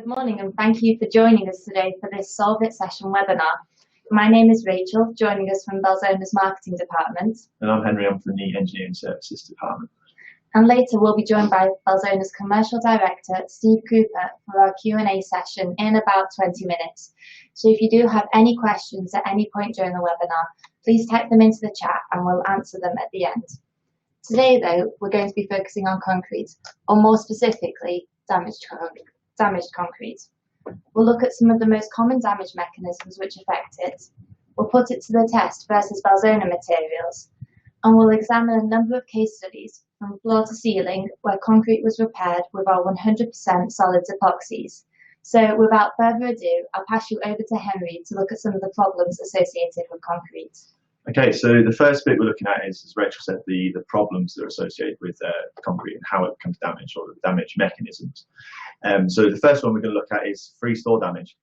Good morning and thank you for joining us today for this Solve It session webinar. My name is Rachel, joining us from Belzona's marketing department. And I'm Henry, I'm from the engineering services department. And later we'll be joined by Belzona's commercial director, Steve Cooper, for our Q&A session in about 20 minutes. So if you do have any questions at any point during the webinar, please type them into the chat and we'll answer them at the end. Today though, we're going to be focusing on concrete, or more specifically, damaged concrete. We'll look at some of the most common damage mechanisms which affect it. We'll put it to the test versus Belzona materials, and we'll examine a number of case studies from floor to ceiling where concrete was repaired with our 100% solids epoxies. So without further ado, I'll pass you over to Henry to look at some of the problems associated with concrete. Okay, so the first bit we're looking at is, as Rachel said, the problems that are associated with concrete and how it becomes damaged, or the damage mechanisms. So the first one we're going to look at is freeze-thaw damage.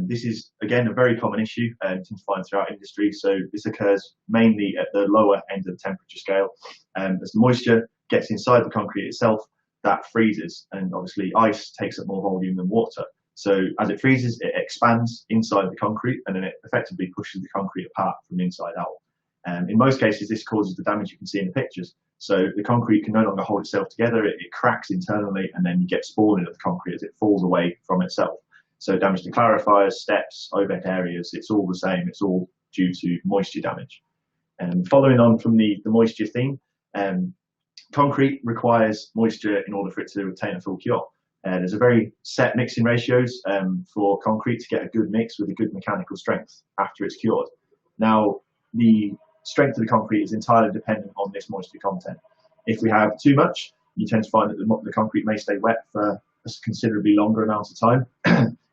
This is, again, a very common issue you can find throughout industry. So this occurs mainly at the lower end of the temperature scale. As the moisture gets inside the concrete itself, that freezes, and obviously ice takes up more volume than water. So as it freezes, it expands inside the concrete, and then it effectively pushes the concrete apart from inside out. In most cases, this causes the damage you can see in the pictures. So the concrete can no longer hold itself together, it cracks internally, and then you get spalling of the concrete as it falls away from itself. So damage to clarifiers, steps, overhead areas, it's all the same, it's all due to moisture damage. And following on from the moisture theme, concrete requires moisture in order for it to obtain a full cure. There's a very set mixing ratios for concrete to get a good mix with a good mechanical strength after it's cured. Now, the strength of the concrete is entirely dependent on this moisture content. If we have too much, you tend to find that the concrete may stay wet for a considerably longer amount of time.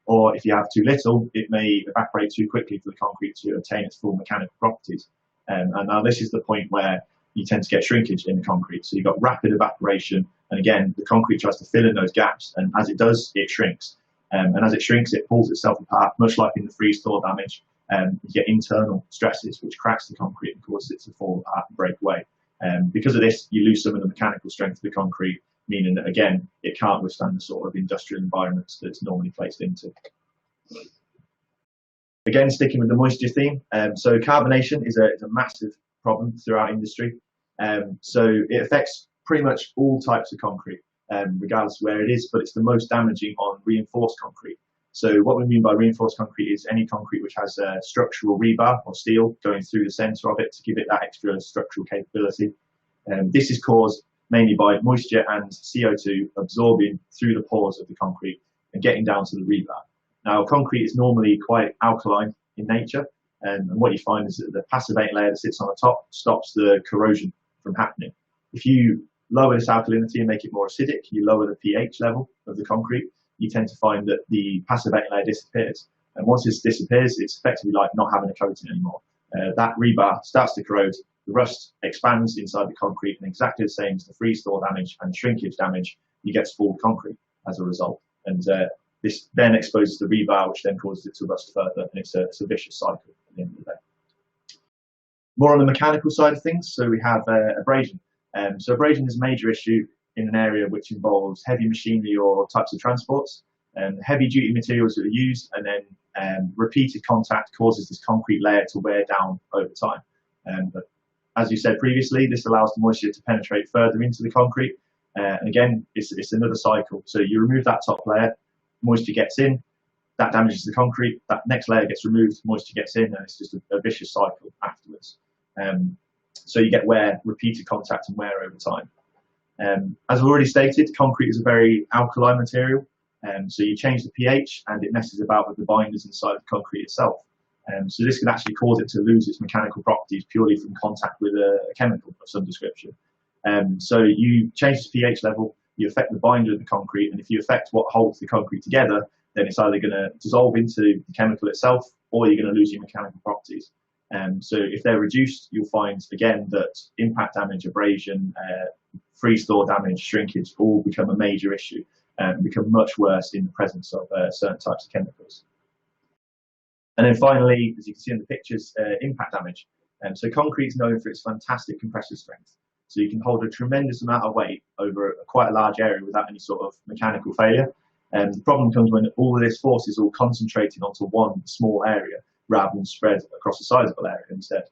Or if you have too little, it may evaporate too quickly for the concrete to obtain its full mechanical properties. And now this is the point where you tend to get shrinkage in the concrete. So you've got rapid evaporation, and again, the concrete tries to fill in those gaps, and as it does, it shrinks. And as it shrinks, it pulls itself apart, much like in the freeze-thaw damage. You get internal stresses, which cracks the concrete and causes it to fall apart and break away. Because of this, you lose some of the mechanical strength of the concrete, meaning that, again, it can't withstand the sort of industrial environments that it's normally placed into. Again, sticking with the moisture theme, so carbonation is a massive problem throughout industry. So it affects pretty much all types of concrete, regardless of where it is, but it's the most damaging on reinforced concrete. So what we mean by reinforced concrete is any concrete which has a structural rebar or steel going through the centre of it to give it that extra structural capability. This is caused mainly by moisture and CO2 absorbing through the pores of the concrete and getting down to the rebar. Now, concrete is normally quite alkaline in nature, and what you find is that the passivate layer that sits on the top stops the corrosion from happening. If you lower this alkalinity and make it more acidic, you lower the pH level of the concrete, you tend to find that the passivate layer disappears. And once this disappears, it's effectively like not having a coating anymore. That rebar starts to corrode, the rust expands inside the concrete, and exactly the same as the freeze-thaw damage and shrinkage damage, you get spalled concrete as a result. And this then exposes the rebar, which then causes it to rust further, and it's a vicious cycle at the end of the day. More on the mechanical side of things, so we have abrasion. So abrasion is a major issue in an area which involves heavy machinery or types of transports. Heavy duty materials that are used, and then repeated contact causes this concrete layer to wear down over time. But as you said previously, this allows the moisture to penetrate further into the concrete. And again, it's another cycle. So you remove that top layer, moisture gets in, that damages the concrete, that next layer gets removed, moisture gets in, and it's just a vicious cycle afterwards. So you get wear, repeated contact and wear over time. As I've already stated, concrete is a very alkaline material, so you change the pH and it messes about with the binders inside the concrete itself. So this can actually cause it to lose its mechanical properties purely from contact with a chemical of some description. So you change the pH level, you affect the binder of the concrete, and if you affect what holds the concrete together, then it's either going to dissolve into the chemical itself, or you're going to lose your mechanical properties. So if they're reduced, you'll find again that impact damage, abrasion, freeze-thaw damage, shrinkage all become a major issue and become much worse in the presence of certain types of chemicals. And then finally, as you can see in the pictures, impact damage. So concrete is known for its fantastic compressive strength. So you can hold a tremendous amount of weight over quite a large area without any sort of mechanical failure. The problem comes when all of this force is all concentrated onto one small area rather than spread across a sizable area instead.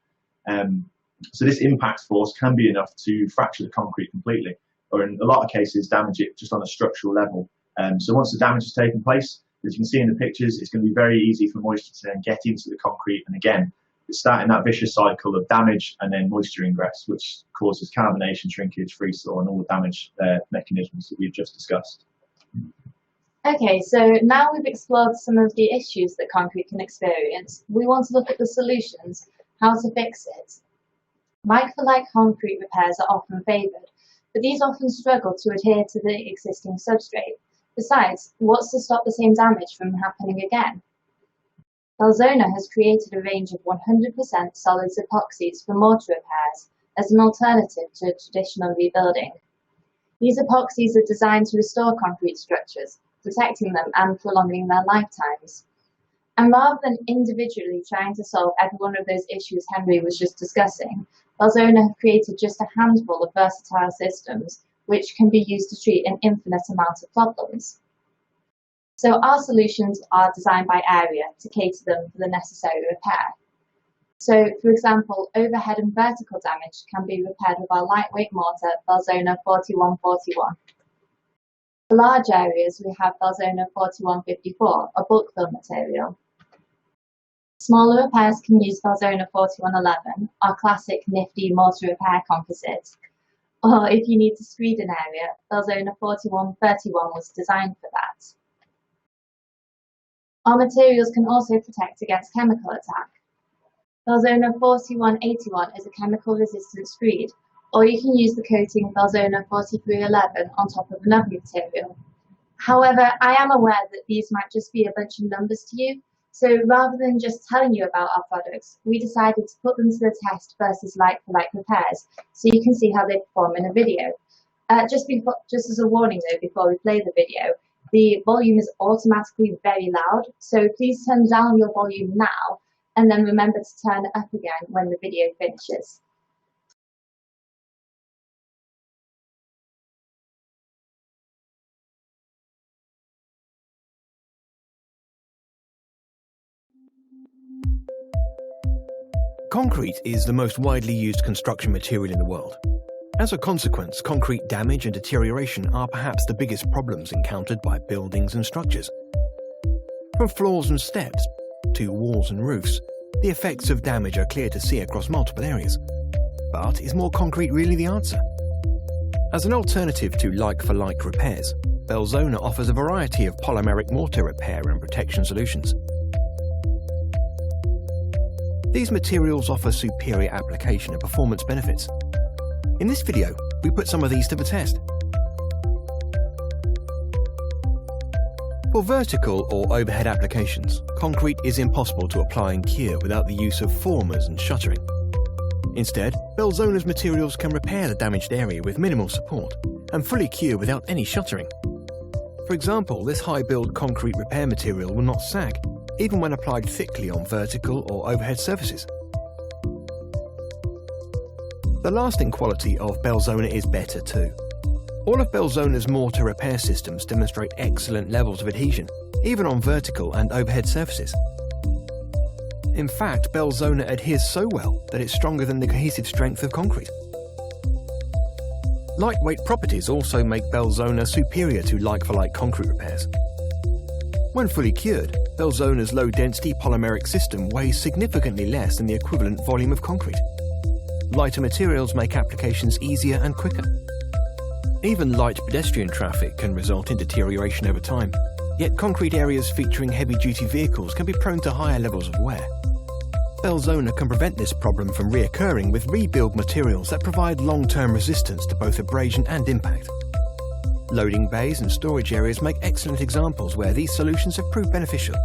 So this impact force can be enough to fracture the concrete completely, or in a lot of cases damage it just on a structural level. So once the damage has taken place, as you can see in the pictures, it's going to be very easy for moisture to then get into the concrete, and again, it's starting that vicious cycle of damage and then moisture ingress, which causes carbonation, shrinkage, freeze-thaw, and all the damage mechanisms that we've just discussed. Okay, so now we've explored some of the issues that concrete can experience. We want to look at the solutions, how to fix it. Like-for-like concrete repairs are often favoured, but these often struggle to adhere to the existing substrate. Besides, what's to stop the same damage from happening again? Belzona has created a range of 100% solids epoxies for mortar repairs as an alternative to traditional rebuilding. These epoxies are designed to restore concrete structures, protecting them and prolonging their lifetimes. And rather than individually trying to solve every one of those issues Henry was just discussing, Belzona have created just a handful of versatile systems which can be used to treat an infinite amount of problems. So our solutions are designed by area to cater them for the necessary repair. So, for example, overhead and vertical damage can be repaired with our lightweight mortar, Belzona 4141. For large areas, we have Belzona 4154, a book build material. Smaller repairs can use Belzona 4111, our classic nifty mortar repair composite. Or if you need to screed an area, Belzona 4131 was designed for that. Our materials can also protect against chemical attack. Belzona 4181 is a chemical-resistant screed, or you can use the coating Belzona 4311 on top of another material. However, I am aware that these might just be a bunch of numbers to you, so rather than just telling you about our products, we decided to put them to the test versus like-for-like repairs, so you can see how they perform in a video. Just as a warning though, before we play the video, the volume is automatically very loud, so please turn down your volume now, and then remember to turn it up again when the video finishes. Concrete is the most widely used construction material in the world. As a consequence, concrete damage and deterioration are perhaps the biggest problems encountered by buildings and structures. From floors and steps to walls and roofs, the effects of damage are clear to see across multiple areas. But is more concrete really the answer? As an alternative to like-for-like repairs, Belzona offers a variety of polymeric mortar repair and protection solutions. These materials offer superior application and performance benefits. In this video, we put some of these to the test. For vertical or overhead applications, concrete is impossible to apply and cure without the use of formers and shuttering. Instead, Belzona's materials can repair the damaged area with minimal support and fully cure without any shuttering. For example, this high-build concrete repair material will not sag, even when applied thickly on vertical or overhead surfaces. The lasting quality of Belzona is better too. All of Belzona's mortar repair systems demonstrate excellent levels of adhesion, even on vertical and overhead surfaces. In fact, Belzona adheres so well that it's stronger than the cohesive strength of concrete. Lightweight properties also make Belzona superior to like-for-like concrete repairs. When fully cured, Belzona's low-density polymeric system weighs significantly less than the equivalent volume of concrete. Lighter materials make applications easier and quicker. Even light pedestrian traffic can result in deterioration over time, yet concrete areas featuring heavy-duty vehicles can be prone to higher levels of wear. Belzona can prevent this problem from reoccurring with rebuild materials that provide long-term resistance to both abrasion and impact. Loading bays and storage areas make excellent examples where these solutions have proved beneficial.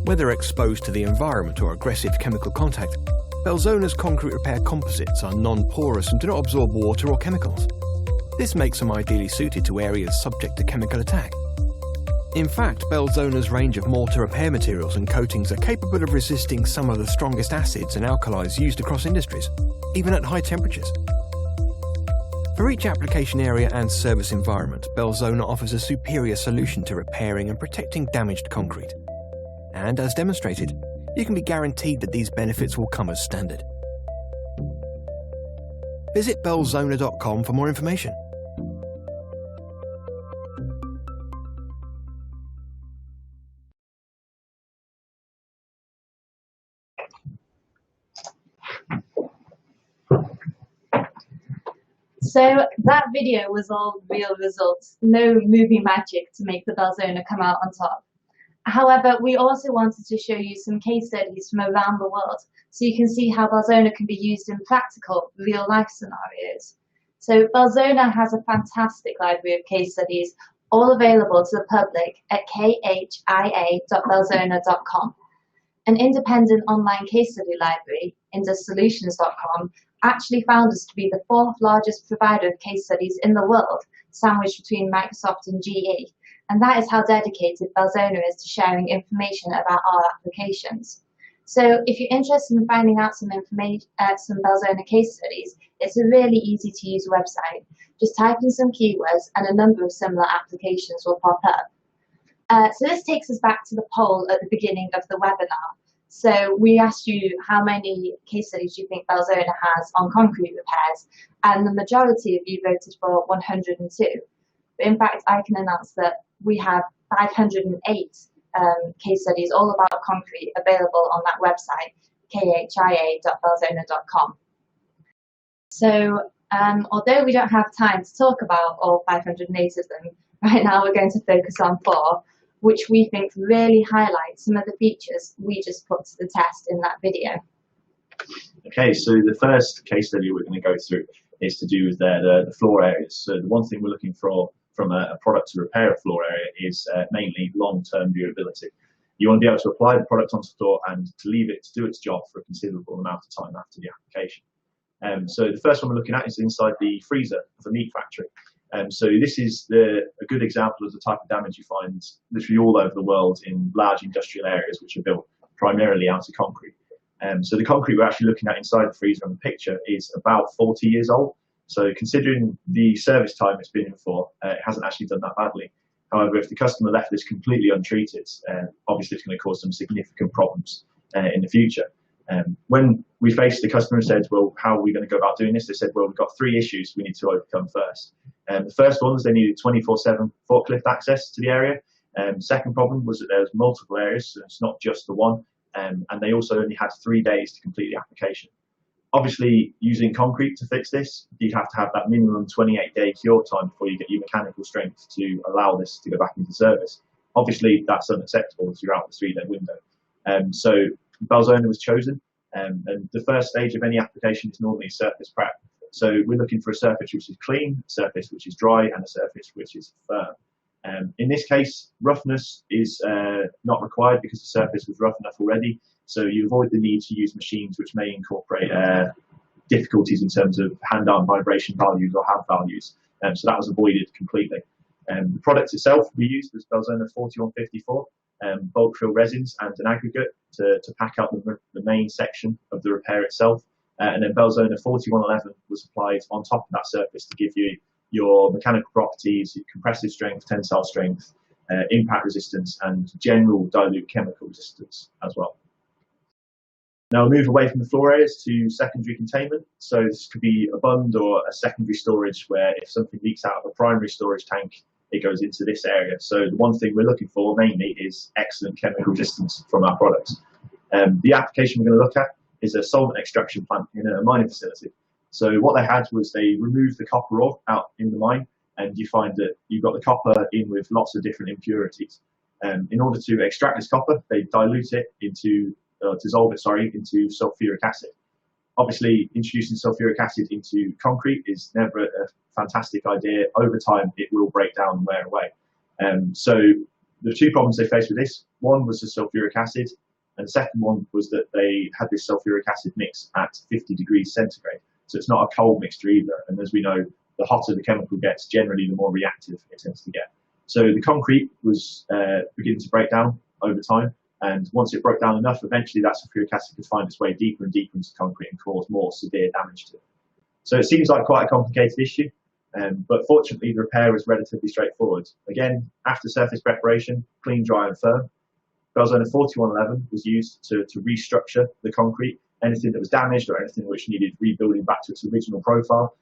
Whether exposed to the environment or aggressive chemical contact, Belzona's concrete repair composites are non-porous and do not absorb water or chemicals. This makes them ideally suited to areas subject to chemical attack. In fact, Belzona's range of mortar repair materials and coatings are capable of resisting some of the strongest acids and alkalis used across industries, even at high temperatures. For each application area and service environment, Belzona offers a superior solution to repairing and protecting damaged concrete. And as demonstrated, you can be guaranteed that these benefits will come as standard. Visit belzona.com for more information. So that video was all real results, no movie magic to make the Belzona come out on top. However, we also wanted to show you some case studies from around the world so you can see how Belzona can be used in practical, real-life scenarios. So Belzona has a fantastic library of case studies, all available to the public at khia.belzona.com. An independent online case study library, indussolutions.com, actually found us to be the 4th largest provider of case studies in the world, sandwiched between Microsoft and GE. And that is how dedicated Belzona is to sharing information about our applications. So if you're interested in finding out some information, some Belzona case studies, it's a really easy to use website. Just type in some keywords and a number of similar applications will pop up. So this takes us back to the poll at the beginning of the webinar. So we asked you how many case studies you think Belzona has on concrete repairs, and the majority of you voted for 102. But in fact, I can announce that we have 508 case studies all about concrete available on that website, khia.belzona.com. So although we don't have time to talk about all 508 of them, right now we're going to focus on 4, which we think really highlight some of the features we just put to the test in that video. Okay, so the first case study we're going to go through is to do with the floor areas. So the one thing we're looking for from a product to repair a floor area is mainly long-term durability. You want to be able to apply the product onto the floor and to leave it to do its job for a considerable amount of time after the application. So the first one we're looking at is inside the freezer of a meat factory. So this is a good example of the type of damage you find literally all over the world in large industrial areas which are built primarily out of concrete. So the concrete we're actually looking at inside the freezer on the picture is about 40 years old. So considering the service time it's been in for, it hasn't actually done that badly. However, if the customer left this completely untreated, obviously it's going to cause some significant problems in the future. When we faced the customer and said, well, how are we going to go about doing this? They said, well, we've got 3 issues we need to overcome first. The first one was they needed 24/7 forklift access to the area. Second problem was that there was multiple areas, so it's not just the one. And they also only had 3 days to complete the application. Obviously, using concrete to fix this, you'd have to have that minimum 28-day cure time before you get your mechanical strength to allow this to go back into service. Obviously, that's unacceptable throughout the 3-day window. So Belzona was chosen, and the first stage of any application is normally surface prep. So we're looking for a surface which is clean, a surface which is dry, and a surface which is firm. In this case, roughness is not required because the surface was rough enough already. So you avoid the need to use machines which may incorporate difficulties in terms of hand-arm vibration values or HAV values. So that was avoided completely. The product itself we used was Belzona 4154, bulk fill resins and an aggregate to pack out the main section of the repair itself. And then Belzona 4111 was applied on top of that surface to give you your mechanical properties, your compressive strength, tensile strength, impact resistance, and general dilute chemical resistance as well. Now we'll move away from the floor areas to secondary containment. So this could be a bund or a secondary storage where if something leaks out of a primary storage tank, it goes into this area. So the one thing we're looking for mainly is excellent chemical resistance from our products. The application we're going to look at is a solvent extraction plant in a mining facility. So what they had was they removed the copper ore out in the mine, and you find that you've got the copper in with lots of different impurities. In order to extract this copper, they dilute it into dissolve it, into sulfuric acid. Obviously, introducing sulfuric acid into concrete is never a fantastic idea. Over time, it will break down and wear away. So the 2 problems they faced with this, one was the sulfuric acid, and the second one was that they had this sulfuric acid mix at 50 degrees centigrade. So it's not a cold mixture either. And as we know, the hotter the chemical gets, generally the more reactive it tends to get. So the concrete was beginning to break down over time. And once it broke down enough, eventually that sulfuric acid could find its way deeper and deeper into concrete and cause more severe damage to it. So it seems like quite a complicated issue. But fortunately, the repair was relatively straightforward. Again, after surface preparation, clean, dry and firm. Belzona 4111 was used to restructure the concrete. Anything that was damaged or anything which needed rebuilding back to its original profile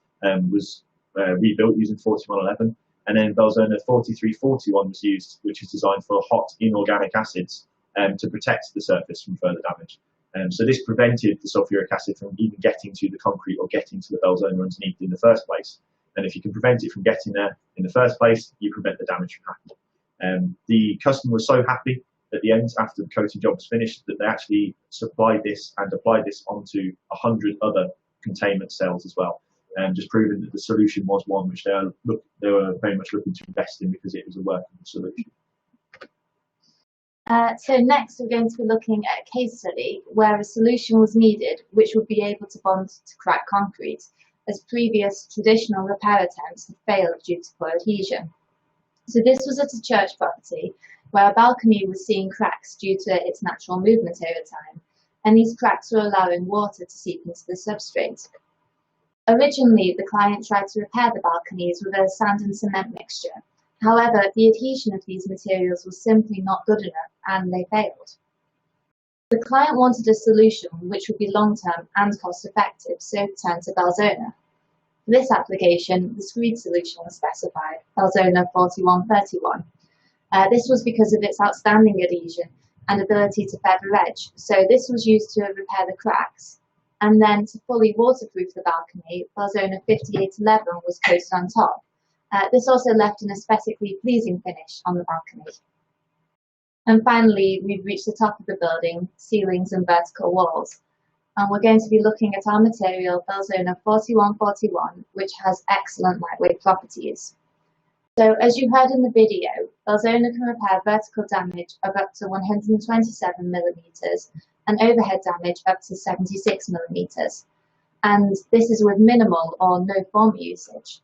was rebuilt using 4111. And then Belzona 4341 was used, which is designed for hot inorganic acids to protect the surface from further damage. So this prevented the sulfuric acid from even getting to the concrete or getting to the Belzona underneath in the first place. And if you can prevent it from getting there in the first place, you prevent the damage from happening. The customer was so happy at the end, after the coating job was finished, that they actually supplied this and applied this onto 100 other containment cells as well, just proving that the solution was one which they were very much looking to invest in because it was a workable solution. So next we're going to be looking at a case study where a solution was needed which would be able to bond to cracked concrete, as previous traditional repair attempts had failed due to poor adhesion. So this was at a church property where a balcony was seeing cracks due to its natural movement over time, and these cracks were allowing water to seep into the substrate. Originally, the client tried to repair the balconies with a sand and cement mixture. However, the adhesion of these materials was simply not good enough, and they failed. The client wanted a solution which would be long-term and cost-effective, so turned to Belzona. For this application, the screed solution was specified, Belzona 4131. This was because of its outstanding adhesion and ability to feather edge, so this was used to repair the cracks. And then to fully waterproof the balcony, Belzona 5811 was coated on top. This also left an aesthetically pleasing finish on the balcony. And finally, we've reached the top of the building, ceilings and vertical walls. And we're going to be looking at our material, Belzona 4141, which has excellent lightweight properties. So as you heard in the video, Belzona can repair vertical damage of up to 127 millimeters and overhead damage up to 76 millimeters. And this is with minimal or no former usage.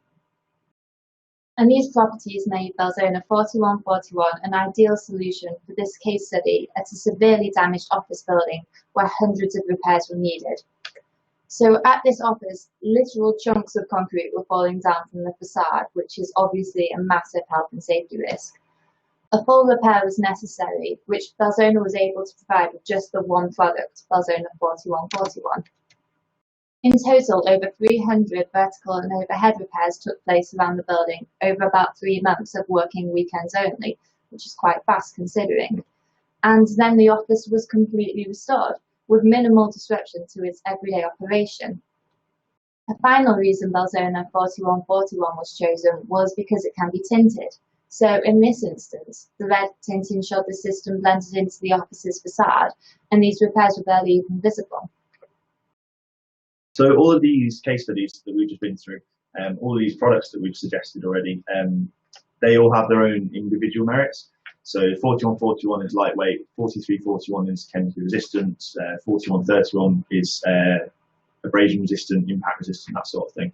And these properties made Belzona 4141 an ideal solution for this case study at a severely damaged office building where hundreds of repairs were needed. So at this office, literal chunks of concrete were falling down from the facade, which is obviously a massive health and safety risk. A full repair was necessary, which Belzona was able to provide with just the one product, Belzona 4141. In total, over 300 vertical and overhead repairs took place around the building over about 3 months of working weekends only, which is quite fast considering. And then the office was completely restored, with minimal disruption to its everyday operation. A final reason Belzona 4141 was chosen was because it can be tinted. So in this instance, the red tint ensured the system blended into the office's facade, and these repairs were barely even visible. So all of these case studies that we've just been through, all of these products that we've suggested already, they all have their own individual merits. So 4141 is lightweight, 4341 is chemically resistant, 4131 is abrasion resistant, impact resistant, that sort of thing.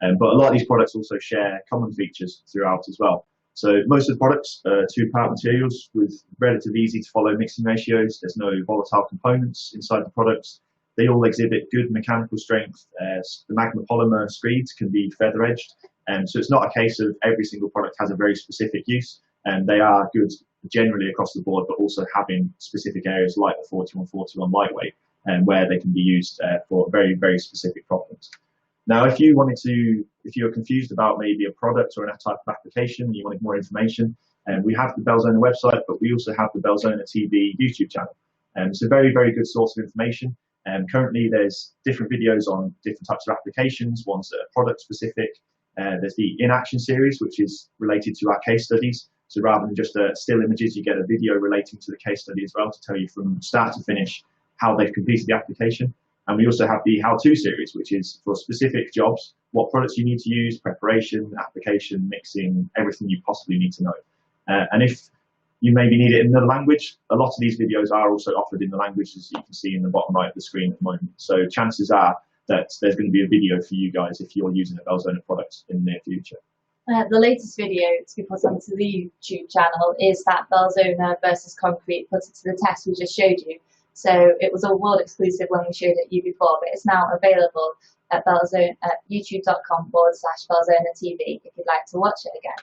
But a lot of these products also share common features throughout as well. So most of the products are two-part materials with relatively easy to follow mixing ratios. There's no volatile components inside the products. They all exhibit good mechanical strength. The magma polymer screeds can be feather edged. So it's not a case of every single product has a very specific use. And they are good generally across the board, but also having specific areas like the 4141 lightweight, where they can be used for very, very specific problems. Now, if you're confused about maybe a product or a type of application, and you wanted more information, we have the Belzona website, but we also have the Belzona TV YouTube channel. It's a very, very good source of information. Currently, there's different videos on different types of applications, ones that are product specific. There's the In Action series, which is related to our case studies. So rather than just still images, you get a video relating to the case study as well to tell you from start to finish how they've completed the application. And we also have the how-to series, which is for specific jobs, what products you need to use, preparation, application, mixing, everything you possibly need to know. And if you maybe need it in another language, a lot of these videos are also offered in the languages you can see in the bottom right of the screen at the moment. So chances are that there's going to be a video for you guys if you're using a Belzona product in the near future. The latest video to be put onto the YouTube channel is that Belzona versus concrete put it to the test we just showed you. So it was a world exclusive when we showed it you before, but it's now available at Belzona, at youtube.com/Belzona TV if you'd like to watch it again.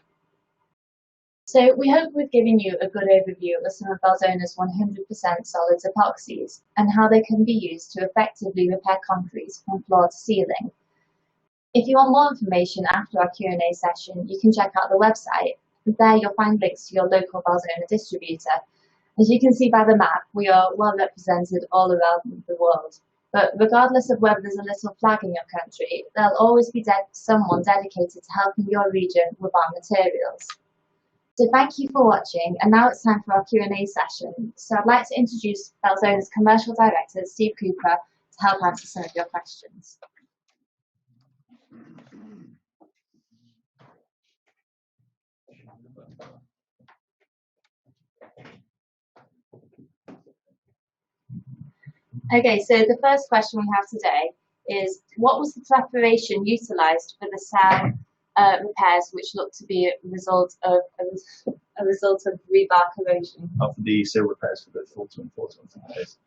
So we hope we've given you a good overview of some of Belzona's 100% solids epoxies and how they can be used to effectively repair concrete from floor to ceiling. If you want more information after our Q&A session, you can check out the website. There you'll find links to your local Belzona distributor. As you can see by the map, we are well represented all around the world. But regardless of whether there's a little flag in your country, there'll always be someone dedicated to helping your region with our materials. So thank you for watching, and now it's time for our Q&A session. So I'd like to introduce Belzona's Commercial Director, Steve Cooper, to help answer some of your questions. Okay, so the first question we have today is, what was the preparation utilised for the cell repairs, which look to be a result of rebar corrosion? After the seal repairs for the 4141 repairs.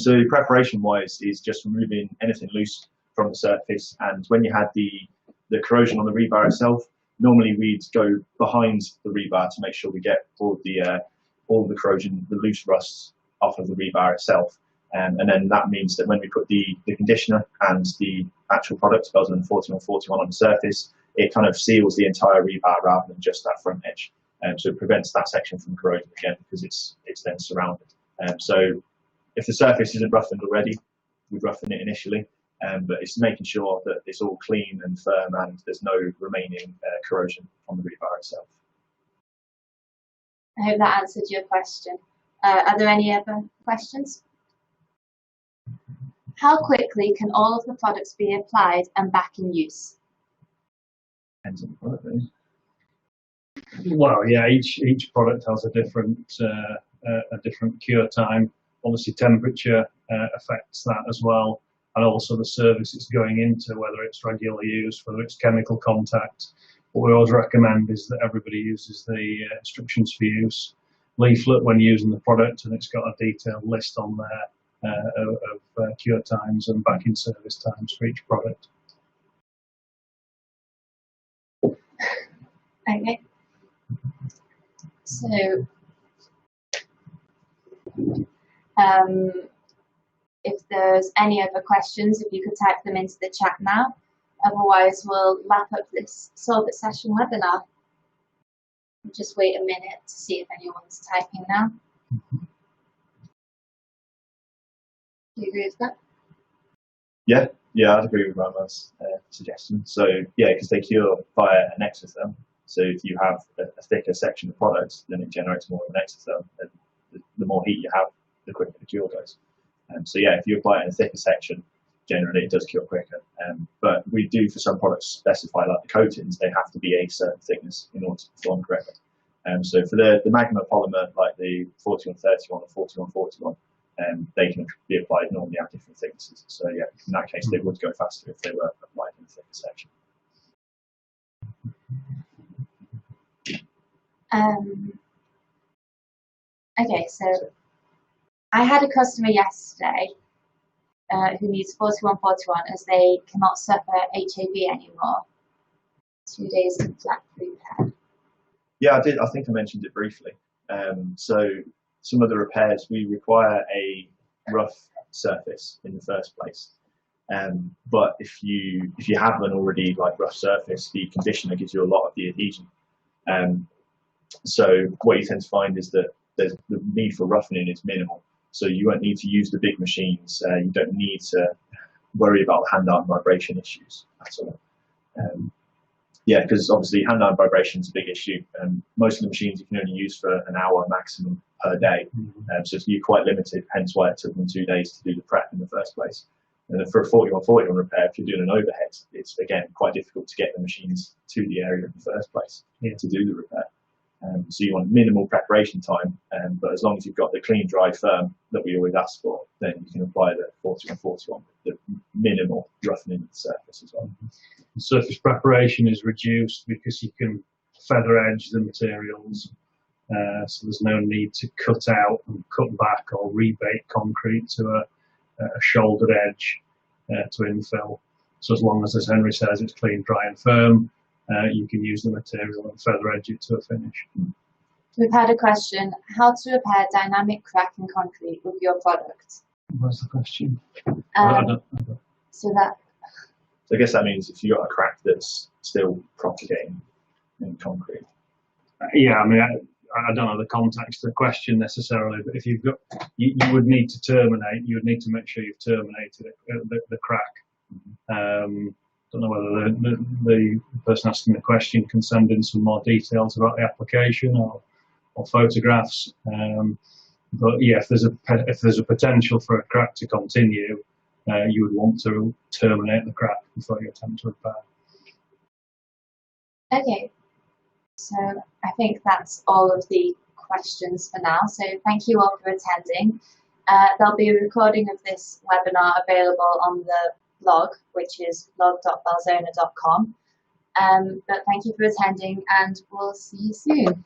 So preparation-wise is just removing anything loose from the surface, and when you had the corrosion on the rebar itself, normally we'd go behind the rebar to make sure we get all the corrosion, the loose rust off of the rebar itself. And then that means that when we put the conditioner and the actual product, Belzona 4141, on the surface, it kind of seals the entire rebar rather than just that front edge. So it prevents that section from corroding again because it's then surrounded. So if the surface isn't roughened already, we'd roughen it initially, but it's making sure that it's all clean and firm and there's no remaining corrosion on the rebar itself. I hope that answered your question. Are there any other questions? How quickly can all of the products be applied and back in use? Depends on the product, really. Well, yeah, each product has a different cure time. Obviously, temperature affects that as well, and also the service it's going into, whether it's regular use, whether it's chemical contact. What we always recommend is that everybody uses the instructions for use leaflet when using the product, and it's got a detailed list on there of cure times and back in service times for each product. Okay. So, if there's any other questions, if you could type them into the chat now. Otherwise, we'll wrap up this Solve It session webinar. Just wait a minute to see if anyone's typing now. Do you agree with that? Yeah, I'd agree with Rama's suggestion. So yeah, because they cure via an exotherm. So if you have a thicker section of products, then it generates more of an exotherm. And the more heat you have, the quicker the cure goes. So yeah, if you apply it in a thicker section, generally it does cure quicker. But we do, for some products, specify, like the coatings, they have to be a certain thickness in order to perform correctly. So for the magma polymer, like the 4131 or 4141, they can be applied normally at different thicknesses. So yeah, in that case, they would go faster if they were applied in a thicker section. Okay, so I had a customer yesterday who needs 4141 as they cannot suffer HAV anymore. 2 days in flat repair. Yeah, I think I mentioned it briefly. So some of the repairs, we require a rough surface in the first place. But if you have an already rough surface, the conditioner gives you a lot of the adhesion. So what you tend to find is that the need for roughening is minimal. So you won't need to use the big machines. You don't need to worry about hand-arm vibration issues at all. Yeah, because obviously hand-arm vibration is a big issue. Most of the machines you can only use for an hour maximum per day. So you're quite limited, hence why it took them 2 days to do the prep in the first place. And for a 4141 repair, if you're doing an overhead, it's again quite difficult to get the machines to the area in the first place to do the repair. So you want minimal preparation time, but as long as you've got the clean, dry, firm that we always ask for, then you can apply the 4141 with the minimal roughening of the surface as well. Surface preparation is reduced because you can feather edge the materials So there's no need to cut out and cut back or rebake concrete to a shouldered edge to infill. So as long as Henry says, it's clean, dry and firm, you can use the material and feather edge it to a finish. We've had a question: how to repair dynamic crack in concrete with your product? What's the question? So that. So I guess that means if you've got a crack that's still propagating in concrete. Yeah, I mean, I don't know the context of the question necessarily, but if you've got, you would need to terminate. You would need to make sure you've terminated the crack. Don't know whether the person asking the question can send in some more details about the application or photographs. But yeah, if there's a potential for a crack to continue, you would want to terminate the crack before you attempt to repair. Okay, so I think that's all of the questions for now. So thank you all for attending. There'll be a recording of this webinar available on the blog, which is blog.belzona.com. But thank you for attending, and we'll see you soon.